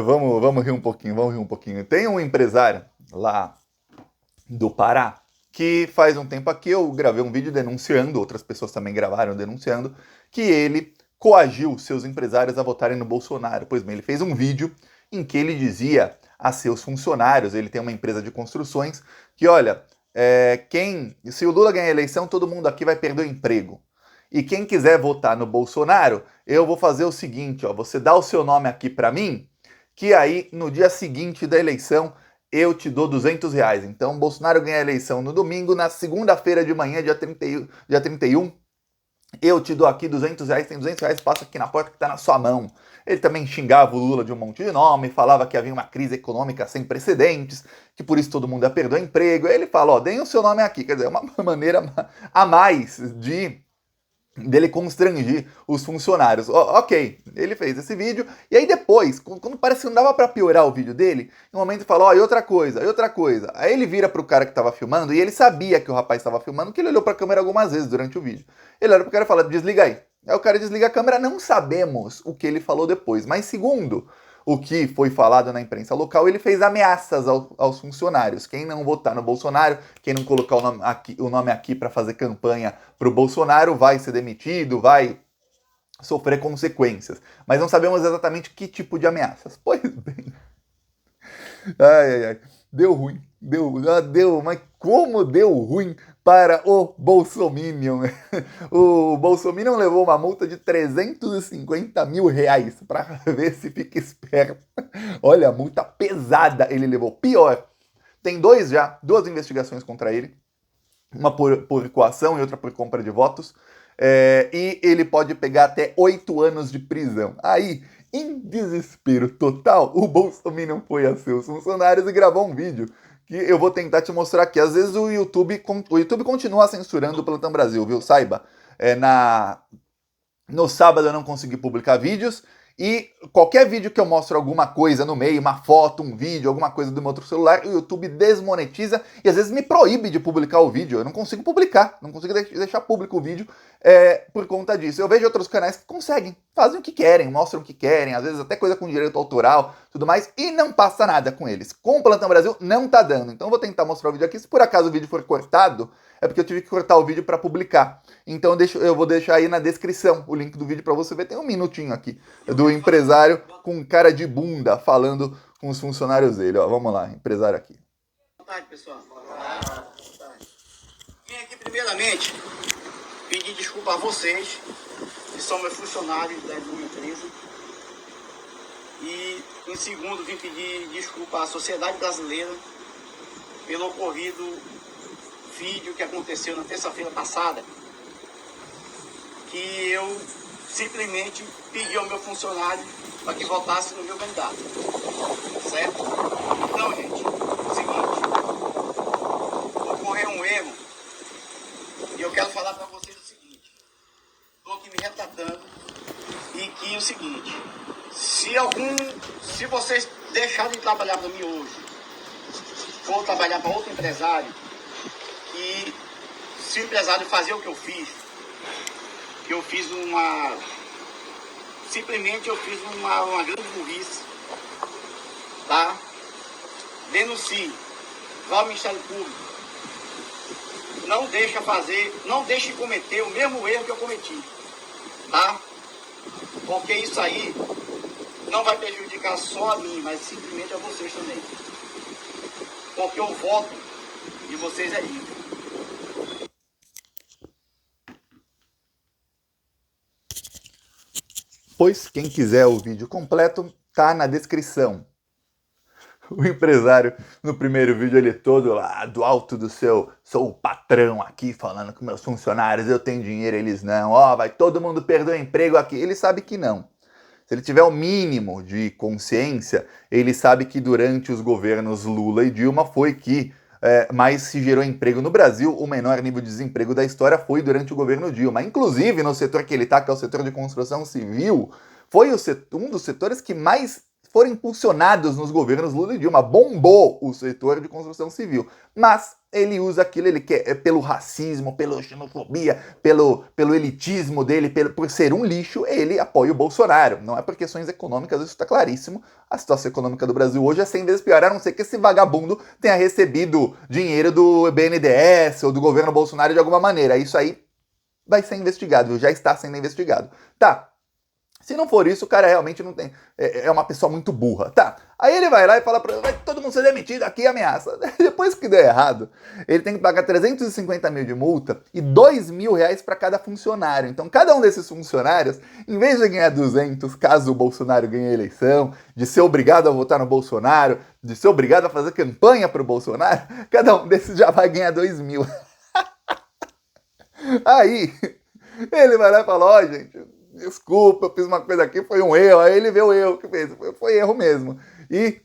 Vamos rir um pouquinho, vamos rir um pouquinho. Tem um empresário lá do Pará que faz um tempo aqui eu gravei um vídeo denunciando, outras pessoas também gravaram denunciando, que ele coagiu seus empresários a votarem no Bolsonaro. Pois bem, ele fez um vídeo em que ele dizia a seus funcionários, ele tem uma empresa de construções, que olha, se o Lula ganhar a eleição, todo mundo aqui vai perder o emprego. E quem quiser votar no Bolsonaro, eu vou fazer o seguinte, ó, você dá o seu nome aqui para mim, que aí no dia seguinte da eleição eu te dou R$ 200. Então Bolsonaro ganha a eleição no domingo, na segunda-feira de manhã, dia 31, eu te dou aqui R$ 200, tem R$ 200, passa aqui na porta que está na sua mão. Ele também xingava o Lula de um monte de nome, falava que havia uma crise econômica sem precedentes, que por isso todo mundo ia perder o emprego. Aí ele fala, ó, deem o seu nome aqui, quer dizer, uma maneira a mais dele constrangir os funcionários. Ok, ele fez esse vídeo, e aí depois, quando parece que não dava pra piorar o vídeo dele, no momento ele fala, e outra coisa. Aí ele vira pro cara que tava filmando, e ele sabia que o rapaz tava filmando, que ele olhou pra câmera algumas vezes durante o vídeo. Ele olha pro cara e fala, desliga aí. Aí o cara desliga a câmera, não sabemos o que ele falou depois, mas segundo o que foi falado na imprensa local, ele fez ameaças aos funcionários. Quem não votar no Bolsonaro, quem não colocar o nome aqui para fazer campanha para o Bolsonaro, vai ser demitido, vai sofrer consequências. Mas não sabemos exatamente que tipo de ameaças. Pois bem. Ai. Deu ruim. Mas como deu ruim para o Bolsominion? O Bolsominion levou uma multa de R$ 350 mil para ver se fica esperto. Olha, a multa pesada ele levou. Pior, tem duas investigações contra ele. Uma por coação e outra por compra de votos. E ele pode pegar até 8 anos de prisão. Aí, em desespero total, o Bolsominion foi a seus funcionários e gravou um vídeo que eu vou tentar te mostrar aqui. Às vezes o YouTube continua censurando o Plantão Brasil, viu? Saiba. No sábado eu não consegui publicar vídeos e qualquer vídeo que eu mostro alguma coisa no meio, uma foto, um vídeo, alguma coisa do meu outro celular, o YouTube desmonetiza e às vezes me proíbe de publicar o vídeo. Eu não consigo publicar, não consigo deixar público o vídeo por conta disso. Eu vejo outros canais que conseguem, fazem o que querem, mostram o que querem, às vezes até coisa com direito autoral, tudo mais, e não passa nada com eles. Com o Plantão Brasil não tá dando. Então eu vou tentar mostrar o vídeo aqui. Se por acaso o vídeo for cortado, é porque eu tive que cortar o vídeo para publicar. Então eu vou deixar aí na descrição o link do vídeo para você ver. Tem um minutinho aqui do empresário com cara de bunda falando com os funcionários dele. Ó, vamos lá, empresário aqui. Boa tarde, pessoal. Vim aqui primeiramente pedir desculpa a vocês, que são meus funcionários da minha empresa. E em segundo, vim pedir desculpa à sociedade brasileira pelo ocorrido vídeo que aconteceu na terça-feira passada, que eu simplesmente pedi ao meu funcionário para que votasse no meu candidato, certo? Então, gente, é o seguinte, ocorreu um erro e eu quero falar para vocês o seguinte, estou aqui me retratando e que é o seguinte, se vocês deixarem de trabalhar para mim hoje, for trabalhar para outro empresário, e se o empresário fazer o que eu fiz simplesmente eu fiz uma grande burrice, tá? Denuncie, vá ao Ministério Público, não deixe cometer o mesmo erro que eu cometi, tá? Porque isso aí não vai prejudicar só a mim, mas simplesmente a vocês também. Porque o voto de vocês é livre. Pois quem quiser o vídeo completo tá na descrição. O empresário, no primeiro vídeo, ele todo lá do alto do sou o patrão aqui, falando com meus funcionários, eu tenho dinheiro, eles não, vai todo mundo perder o emprego aqui. Ele sabe que não. Se ele tiver o mínimo de consciência, ele sabe que durante os governos Lula e Dilma foi que mais se gerou emprego no Brasil. O menor nível de desemprego da história foi durante o governo Dilma. Inclusive, no setor que ele está, que é o setor de construção civil, foi um dos setores que mais foram impulsionados nos governos Lula e Dilma, bombou o setor de construção civil. Mas ele usa aquilo, ele quer, pelo racismo, pela xenofobia, pelo elitismo dele, por ser um lixo, ele apoia o Bolsonaro. Não é por questões econômicas, isso está claríssimo. A situação econômica do Brasil hoje é 100 vezes pior, a não ser que esse vagabundo tenha recebido dinheiro do BNDES ou do governo Bolsonaro de alguma maneira. Isso aí vai ser investigado, viu? Já está sendo investigado. Tá. Se não for isso, o cara realmente não tem. É uma pessoa muito burra. Tá. Aí ele vai lá e fala pra ele, vai todo mundo ser demitido aqui, ameaça. Depois que deu errado, ele tem que pagar 350 mil de multa e 2 mil reais para cada funcionário. Então, cada um desses funcionários, em vez de ganhar 200, caso o Bolsonaro ganhe a eleição, de ser obrigado a votar no Bolsonaro, de ser obrigado a fazer campanha pro Bolsonaro, cada um desses já vai ganhar 2 mil. Aí, ele vai lá e fala, ó, gente, desculpa, eu fiz uma coisa aqui, foi um erro. Aí ele vê o erro que fez, foi erro mesmo. E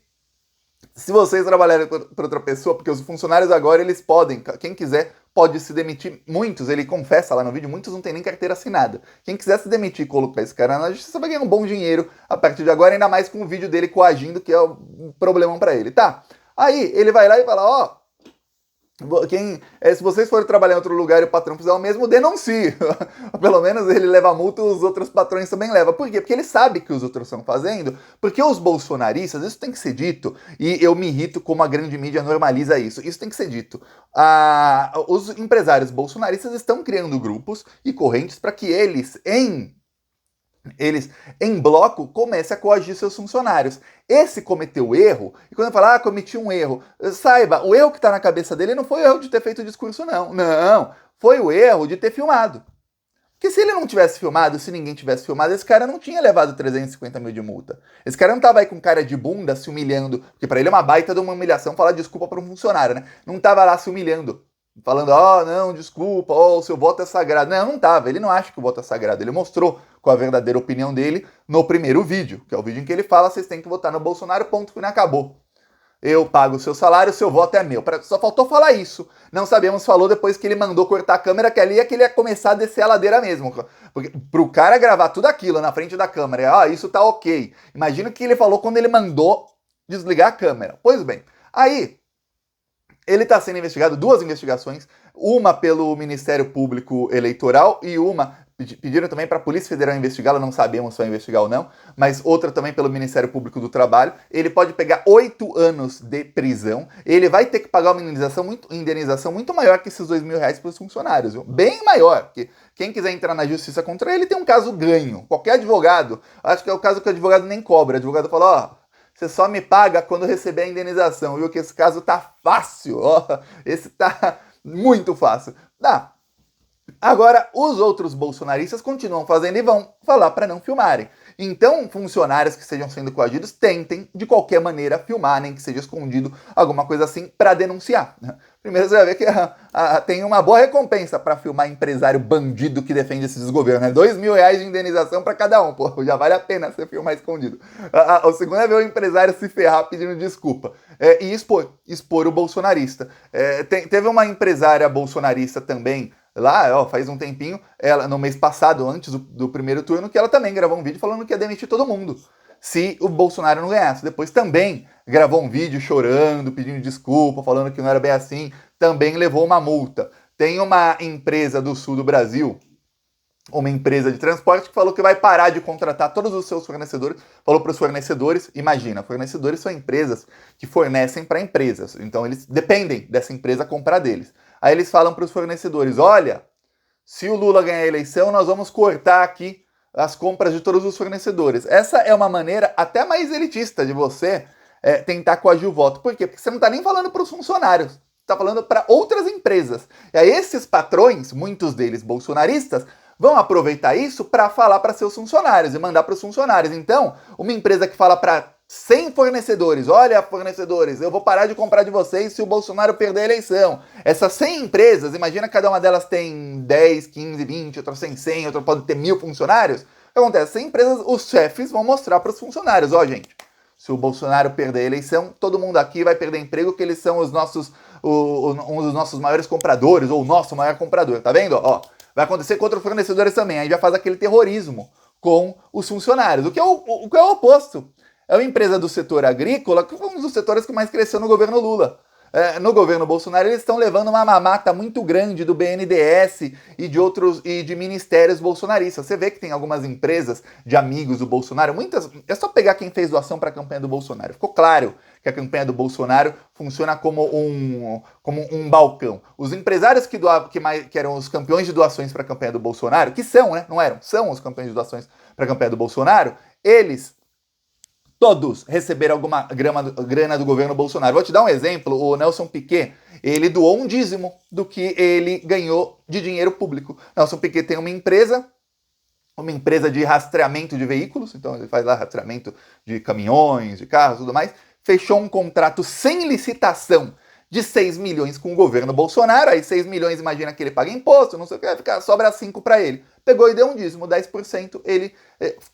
se vocês trabalharem para outra pessoa, porque os funcionários agora, eles podem, quem quiser pode se demitir. Muitos, ele confessa lá no vídeo, muitos não tem nem carteira assinada. Quem quiser se demitir e colocar esse cara na justiça vai ganhar um bom dinheiro a partir de agora, ainda mais com o vídeo dele coagindo, que é um problemão para ele, tá? Aí ele vai lá e fala, ó, se vocês forem trabalhar em outro lugar e o patrão fizer o mesmo, denuncie. Pelo menos ele leva a multa e os outros patrões também levam. Por quê? Porque ele sabe que os outros estão fazendo. Porque os bolsonaristas, isso tem que ser dito, e eu me irrito como a grande mídia normaliza isso. Isso tem que ser dito. Os empresários bolsonaristas estão criando grupos e correntes para que eles, em bloco, comecem a coagir seus funcionários. Esse cometeu erro, e quando eu falo, cometi um erro, saiba, o erro que está na cabeça dele não foi o erro de ter feito o discurso, não. Não, foi o erro de ter filmado. Porque se ele não tivesse filmado, se ninguém tivesse filmado, esse cara não tinha levado 350 mil de multa. Esse cara não tava aí com cara de bunda, se humilhando, porque para ele é uma baita de uma humilhação falar desculpa para um funcionário, né? Não tava lá se humilhando, falando, não, desculpa, o seu voto é sagrado. Não tava, ele não acha que o voto é sagrado, ele mostrou com a verdadeira opinião dele no primeiro vídeo, que é o vídeo em que ele fala, vocês têm que votar no Bolsonaro, ponto, final, acabou. Eu pago o seu salário, o seu voto é meu. Só faltou falar isso. Não sabemos, falou depois que ele mandou cortar a câmera, que ali é que ele ia começar a descer a ladeira mesmo. Porque pro cara gravar tudo aquilo na frente da câmera, isso tá ok. Imagina o que ele falou quando ele mandou desligar a câmera. Pois bem, aí ele está sendo investigado, 2 investigações, uma pelo Ministério Público Eleitoral e uma, pediram também para a Polícia Federal investigá-la, não sabemos se vai investigar ou não, mas outra também pelo Ministério Público do Trabalho. Ele pode pegar 8 anos de prisão, ele vai ter que pagar uma indenização muito maior que esses 2 mil reais para os funcionários, viu? Bem maior, porque quem quiser entrar na justiça contra ele tem um caso ganho. Qualquer advogado, acho que é o caso que o advogado nem cobra, o advogado fala, você só me paga quando receber a indenização, viu? Que esse caso tá fácil, esse tá muito fácil. Agora, os outros bolsonaristas continuam fazendo e vão falar para não filmarem. Então, funcionários que estejam sendo coagidos tentem, de qualquer maneira, filmar, nem que seja escondido, alguma coisa assim, para denunciar. Primeiro você vai ver que tem uma boa recompensa para filmar empresário bandido que defende esses desgovernos, né? 2 mil reais de indenização para cada um, pô, já vale a pena você filmar escondido. O segundo é ver o empresário se ferrar pedindo desculpa. E expor o bolsonarista. Teve uma empresária bolsonarista também, lá, faz um tempinho, ela, no mês passado, antes do primeiro turno, que ela também gravou um vídeo falando que ia demitir todo mundo se o Bolsonaro não ganhasse. Depois também gravou um vídeo chorando, pedindo desculpa, falando que não era bem assim, também levou uma multa. Tem uma empresa do sul do Brasil, uma empresa de transporte, que falou que vai parar de contratar todos os seus fornecedores, falou para os fornecedores, imagina, fornecedores são empresas que fornecem para empresas, então eles dependem dessa empresa comprar deles. Aí eles falam para os fornecedores, olha, se o Lula ganhar a eleição, nós vamos cortar aqui as compras de todos os fornecedores. Essa é uma maneira até mais elitista de você tentar coagir o voto. Por quê? Porque você não está nem falando para os funcionários, está falando para outras empresas. E aí esses patrões, muitos deles bolsonaristas, vão aproveitar isso para falar para seus funcionários e mandar para os funcionários. Então, uma empresa que fala para 100 fornecedores, olha, fornecedores, eu vou parar de comprar de vocês se o Bolsonaro perder a eleição. Essas 100 empresas, imagina cada uma delas tem 10, 15, 20, outra tem 100, outra pode ter 1000 funcionários. O que acontece? 100 empresas, os chefes vão mostrar para os funcionários, gente, se o Bolsonaro perder a eleição, todo mundo aqui vai perder emprego, que eles são um dos nossos maiores compradores, ou o nosso maior comprador, tá vendo? Vai acontecer com outros fornecedores também, aí já faz aquele terrorismo com os funcionários, o que é o oposto. É uma empresa do setor agrícola, que foi um dos setores que mais cresceu no governo Lula. No governo Bolsonaro, eles estão levando uma mamata muito grande do BNDES e de outros e de ministérios bolsonaristas. Você vê que tem algumas empresas de amigos do Bolsonaro, muitas. É só pegar quem fez doação para a campanha do Bolsonaro. Ficou claro que a campanha do Bolsonaro funciona como um balcão. Os empresários que eram os campeões de doações para a campanha do Bolsonaro, que são, né? Não eram, são os campeões de doações para a campanha do Bolsonaro, eles todos receberam alguma grana do governo Bolsonaro. Vou te dar um exemplo. O Nelson Piquet, ele doou um dízimo do que ele ganhou de dinheiro público. Nelson Piquet tem uma empresa de rastreamento de veículos, então ele faz lá rastreamento de caminhões, de carros e tudo mais. Fechou um contrato sem licitação de 6 milhões com o governo Bolsonaro. Aí 6 milhões, imagina que ele paga imposto, não sei o que, vai ficar, sobra 5 para ele. Pegou e deu um dízimo, 10%, ele,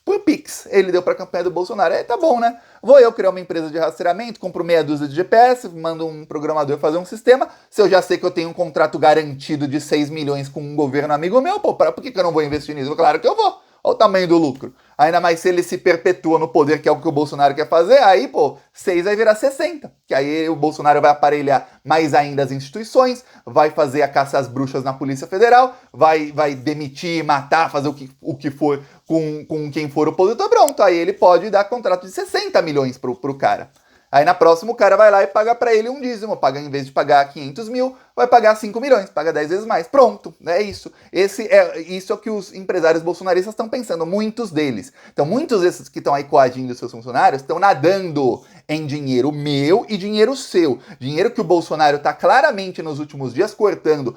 por Pix, ele deu para a campanha do Bolsonaro. Aí tá bom, né? Vou eu criar uma empresa de rastreamento, compro meia dúzia de GPS, mando um programador fazer um sistema. Se eu já sei que eu tenho um contrato garantido de 6 milhões com um governo amigo meu, pô, por que eu não vou investir nisso? Claro que eu vou. Olha o tamanho do lucro. Ainda mais se ele se perpetua no poder, que é o que o Bolsonaro quer fazer, aí, pô, 6 vai virar 60. Que aí o Bolsonaro vai aparelhar mais ainda as instituições, vai fazer a caça às bruxas na Polícia Federal, vai demitir, matar, fazer o que for com quem for opositor, pronto. Aí ele pode dar contrato de 60 milhões pro cara. Aí na próxima o cara vai lá e paga pra ele um dízimo, paga em vez de pagar 500 mil, vai pagar 5 milhões, paga 10 vezes mais. Pronto, é isso. Isso é o que os empresários bolsonaristas estão pensando, muitos deles. Então muitos desses que estão aí coagindo seus funcionários estão nadando em dinheiro meu e dinheiro seu. Dinheiro que o Bolsonaro está claramente nos últimos dias cortando.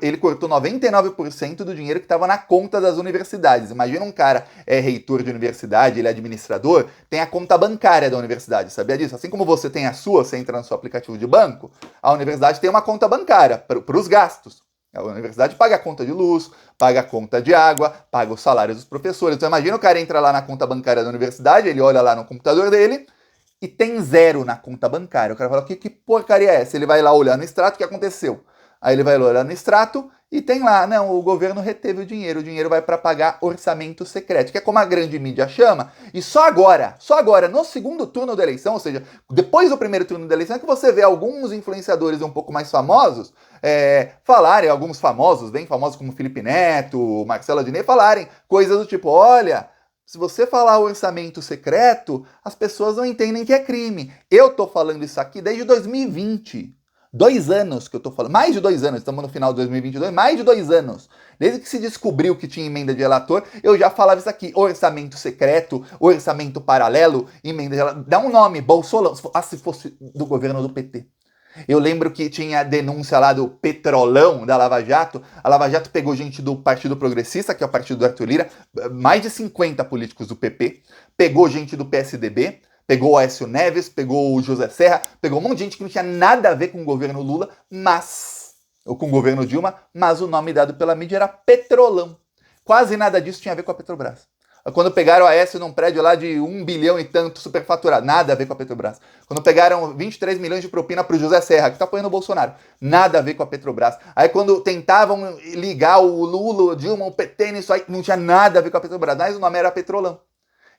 Ele cortou 99% do dinheiro que estava na conta das universidades. Imagina um cara reitor de universidade, ele é administrador, tem a conta bancária da universidade, sabia disso? Assim como você tem a sua, você entra no seu aplicativo de banco, a universidade tem uma conta bancária para os gastos. A universidade paga a conta de luz, paga a conta de água, paga os salários dos professores. Então imagina o cara entra lá na conta bancária da universidade, ele olha lá no computador dele e tem 0 na conta bancária. O cara fala, que porcaria é essa? Ele vai lá olhar no extrato, o que aconteceu? Aí ele vai lá olhar no extrato e tem lá, não, o governo reteve o dinheiro vai para pagar orçamento secreto, que é como a grande mídia chama, e só agora, no segundo turno da eleição, ou seja, depois do primeiro turno da eleição, é que você vê alguns influenciadores um pouco mais famosos falarem, alguns famosos, bem famosos como Felipe Neto, Marcelo Adnet, falarem coisas do tipo, olha, se você falar orçamento secreto, as pessoas não entendem que é crime. Eu tô falando isso aqui desde 2020. 2 anos que eu tô falando, mais de 2 anos, estamos no final de 2022, mais de 2 anos. Desde que se descobriu que tinha emenda de relator, eu já falava isso aqui, orçamento secreto, orçamento paralelo, emenda de relator, dá um nome, Bolsolão, se fosse do governo do PT. Eu lembro que tinha a denúncia lá do Petrolão da Lava Jato. A Lava Jato pegou gente do Partido Progressista, que é o partido do Arthur Lira, mais de 50 políticos do PP, pegou gente do PSDB, pegou o Aécio Neves, pegou o José Serra, pegou um monte de gente que não tinha nada a ver com o governo Lula, ou com o governo Dilma, mas o nome dado pela mídia era Petrolão. Quase nada disso tinha a ver com a Petrobras. Quando pegaram a Aécio num prédio lá de 1 bilhão e tanto superfaturado, nada a ver com a Petrobras. Quando pegaram 23 milhões de propina para o José Serra, que está apoiando o Bolsonaro, nada a ver com a Petrobras. Aí quando tentavam ligar o Lula, o Dilma, o PT nisso aí, não tinha nada a ver com a Petrobras, mas o nome era Petrolão.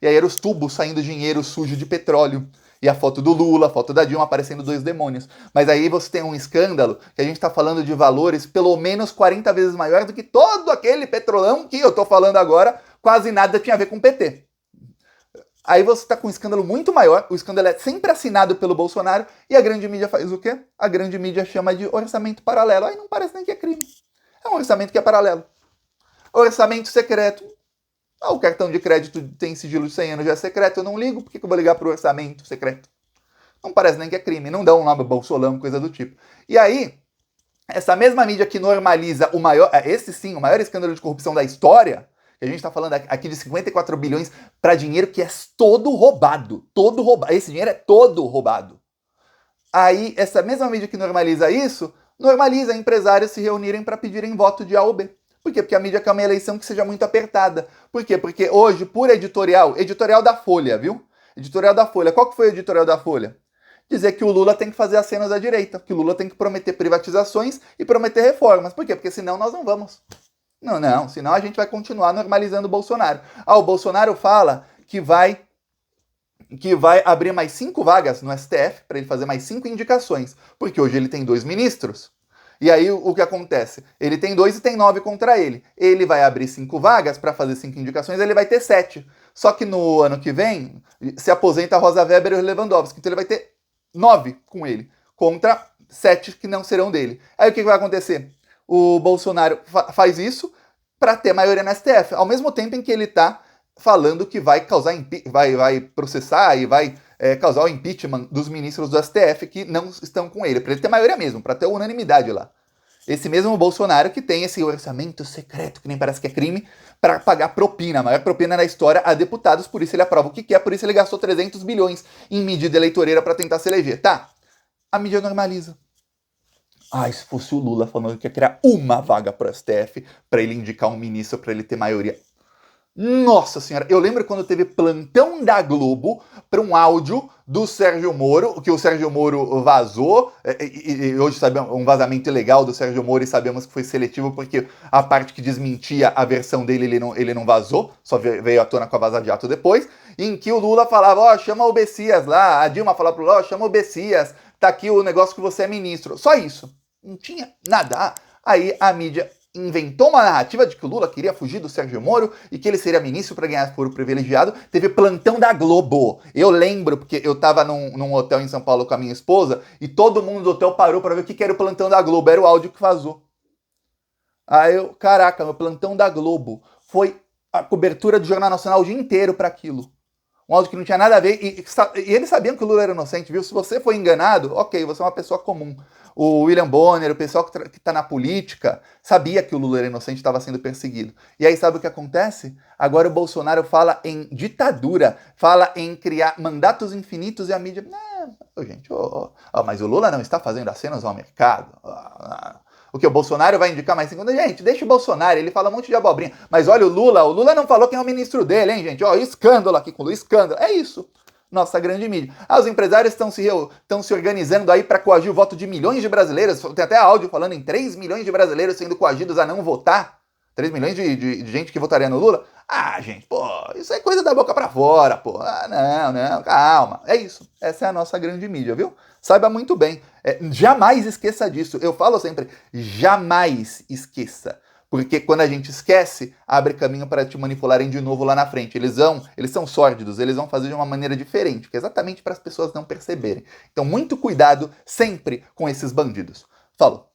E aí eram os tubos saindo dinheiro sujo de petróleo. E a foto do Lula, a foto da Dilma aparecendo 2 demônios. Mas aí você tem um escândalo que a gente está falando de valores pelo menos 40 vezes maiores do que todo aquele petrolão que eu estou falando agora, quase nada tinha a ver com o PT. Aí você está com um escândalo muito maior, o escândalo é sempre assinado pelo Bolsonaro, e a grande mídia faz o quê? A grande mídia chama de orçamento paralelo. Aí não parece nem que é crime. É um orçamento que é paralelo. Orçamento secreto. O cartão de crédito tem sigilo de 100 anos, já é secreto, eu não ligo, por que eu vou ligar para o orçamento secreto? Não parece nem que é crime, não dá um nome Bolsolão, coisa do tipo. E aí, essa mesma mídia que normaliza o maior escândalo de corrupção da história, que a gente está falando aqui de 54 bilhões para dinheiro que é todo roubado, esse dinheiro é todo roubado. Aí, essa mesma mídia que normaliza isso, normaliza empresários se reunirem para pedirem voto de A ou B. Por quê? Porque a mídia quer uma eleição que seja muito apertada. Por quê? Porque hoje, por editorial da Folha, viu? Editorial da Folha. Qual que foi o editorial da Folha? Dizer que o Lula tem que fazer as cenas à direita, que o Lula tem que prometer privatizações e prometer reformas. Por quê? Porque senão nós não vamos. Não, senão a gente vai continuar normalizando o Bolsonaro. O Bolsonaro fala que vai que vai abrir mais 5 vagas no STF para ele fazer mais 5 indicações, porque hoje ele tem 2 ministros. E aí o que acontece? Ele tem 2 e tem 9 contra ele. Ele vai abrir 5 vagas para fazer 5 indicações, ele vai ter 7. Só que no ano que vem se aposenta a Rosa Weber e o Lewandowski, então ele vai ter 9 com ele, contra 7 que não serão dele. Aí o que vai acontecer? O Bolsonaro faz isso para ter maioria no STF, ao mesmo tempo em que ele está falando que vai causar vai processar e vai causar o impeachment dos ministros do STF que não estão com ele, para ele ter maioria mesmo, para ter unanimidade lá. Esse mesmo Bolsonaro que tem esse orçamento secreto, que nem parece que é crime, para pagar propina, a maior propina na história a deputados, por isso ele aprova o que quer, por isso ele gastou 300 bilhões em medida eleitoreira para tentar se eleger. Tá, a mídia normaliza. Se fosse o Lula falando que ia criar uma vaga para o STF, para ele indicar um ministro, para ele ter maioria. Nossa senhora, eu lembro quando teve plantão da Globo para um áudio do Sérgio Moro, que o Sérgio Moro vazou, e hoje sabemos um vazamento ilegal do Sérgio Moro e sabemos que foi seletivo porque a parte que desmentia a versão dele ele não vazou, só veio à tona com a Vaza Jato depois, em que o Lula falava, chama o Bessias lá, a Dilma falava pro Lula, chama o Bessias, tá aqui o negócio que você é ministro, só isso, não tinha nada. Aí a mídia inventou uma narrativa de que o Lula queria fugir do Sérgio Moro e que ele seria ministro para ganhar foro privilegiado. Teve plantão da Globo. Eu lembro, porque eu tava num hotel em São Paulo com a minha esposa e todo mundo do hotel parou para ver o que era o plantão da Globo. Era o áudio que vazou. Aí eu, caraca, meu plantão da Globo foi a cobertura do Jornal Nacional o dia inteiro para aquilo. Um áudio que não tinha nada a ver. E eles sabiam que o Lula era inocente, viu? Se você foi enganado, ok, você é uma pessoa comum. O William Bonner, o pessoal que está na política, sabia que o Lula era inocente e estava sendo perseguido. E aí sabe o que acontece? Agora o Bolsonaro fala em ditadura, fala em criar mandatos infinitos e a mídia... gente, mas o Lula não está fazendo acenos ao mercado. O que o Bolsonaro vai indicar mais 5? Gente, deixa o Bolsonaro, ele fala um monte de abobrinha. Mas olha o Lula não falou quem é o ministro dele, hein, gente? Escândalo aqui com o Lula, escândalo. É isso. Nossa grande mídia. Os empresários estão se organizando aí para coagir o voto de milhões de brasileiros. Tem até áudio falando em 3 milhões de brasileiros sendo coagidos a não votar. 3 milhões de gente que votaria no Lula. Gente, isso é coisa da boca para fora, não, calma. É isso. Essa é a nossa grande mídia, viu? Saiba muito bem. Jamais esqueça disso. Eu falo sempre, jamais esqueça. Porque quando a gente esquece, abre caminho para te manipularem de novo lá na frente. Eles são sórdidos, eles vão fazer de uma maneira diferente, que é exatamente para as pessoas não perceberem. Então, muito cuidado sempre com esses bandidos. Falou!